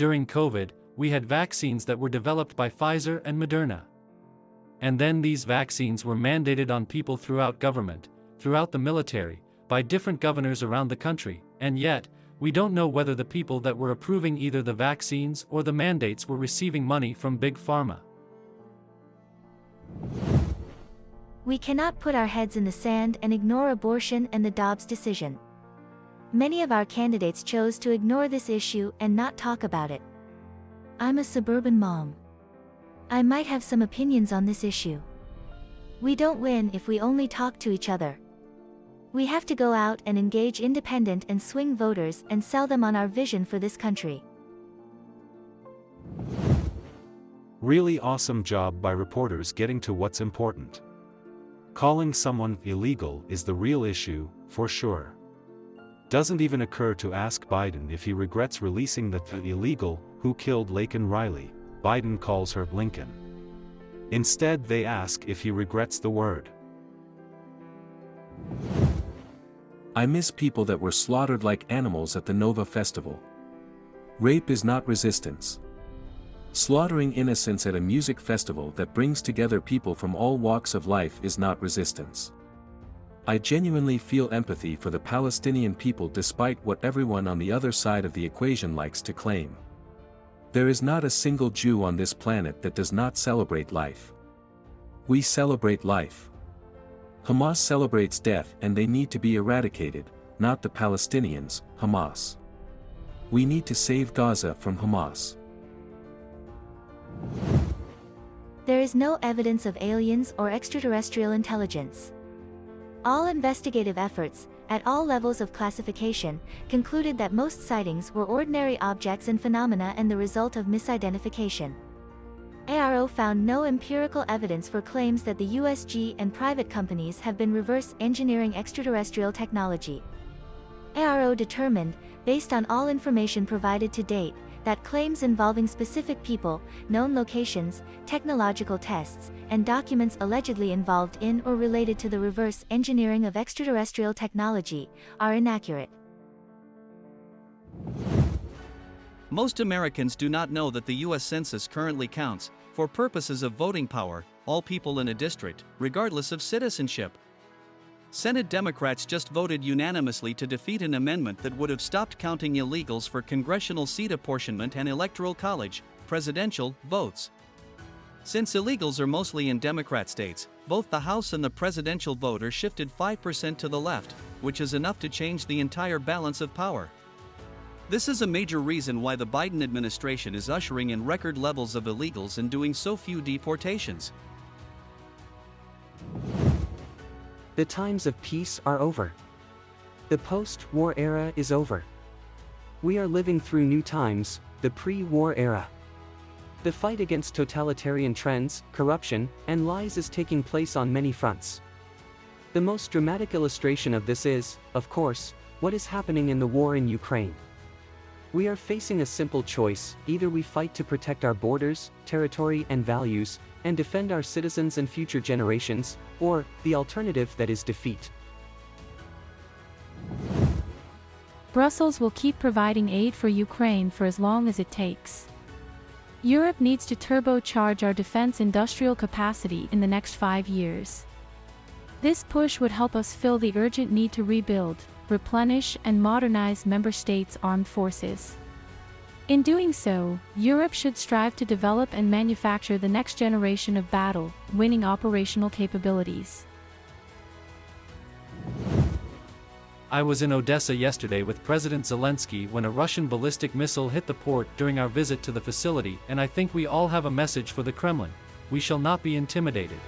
during COVID, we had vaccines that were developed by Pfizer and Moderna. And then these vaccines were mandated on people throughout government, throughout the military, by different governors around the country, and yet, we don't know whether the people that were approving either the vaccines or the mandates were receiving money from Big Pharma. We cannot put our heads in the sand and ignore abortion and the Dobbs decision. Many of our candidates chose to ignore this issue and not talk about it. I'm a suburban mom. I might have some opinions on this issue. We don't win if we only talk to each other. We have to go out and engage independent and swing voters and sell them on our vision for this country. Really awesome job by reporters getting to what's important. Calling someone illegal is the real issue, for sure. Doesn't even occur to ask Biden if he regrets releasing the illegal who killed Laken Riley. Biden calls her Lincoln. Instead, they ask if he regrets the word. I miss people that were slaughtered like animals at the Nova Festival. Rape is not resistance. Slaughtering innocents at a music festival that brings together people from all walks of life is not resistance. I genuinely feel empathy for the Palestinian people despite what everyone on the other side of the equation likes to claim. There is not a single Jew on this planet that does not celebrate life. We celebrate life. Hamas celebrates death and they need to be eradicated, not the Palestinians, Hamas. We need to save Gaza from Hamas. There is no evidence of aliens or extraterrestrial intelligence. All investigative efforts, at all levels of classification, concluded that most sightings were ordinary objects and phenomena and the result of misidentification. ARO found no empirical evidence for claims that the USG and private companies have been reverse engineering extraterrestrial technology. ARO determined, based on all information provided to date, that claims involving specific people, known locations, technological tests, and documents allegedly involved in or related to the reverse engineering of extraterrestrial technology are inaccurate. Most Americans do not know that the U.S. Census currently counts, for purposes of voting power, all people in a district, regardless of citizenship. Senate Democrats just voted unanimously to defeat an amendment that would have stopped counting illegals for congressional seat apportionment and electoral college, presidential, votes. Since illegals are mostly in Democrat states, both the House and the presidential vote are shifted 5% to the left, which is enough to change the entire balance of power. This is a major reason why the Biden administration is ushering in record levels of illegals and doing so few deportations. The times of peace are over. The post-war era is over. We are living through new times, the pre-war era. The fight against totalitarian trends, corruption, and lies is taking place on many fronts. The most dramatic illustration of this is, of course, what is happening in the war in Ukraine. We are facing a simple choice: either we fight to protect our borders, territory, and values, and defend our citizens and future generations, or the alternative that is defeat. Brussels will keep providing aid for Ukraine for as long as it takes. Europe needs to turbocharge our defense industrial capacity in the next 5 years. This push would help us fill the urgent need to rebuild, replenish, and modernize member states' armed forces. In doing so, Europe should strive to develop and manufacture the next generation of battle-winning operational capabilities. I was in Odessa yesterday with President Zelensky when a Russian ballistic missile hit the port during our visit to the facility, and I think we all have a message for the Kremlin: we shall not be intimidated.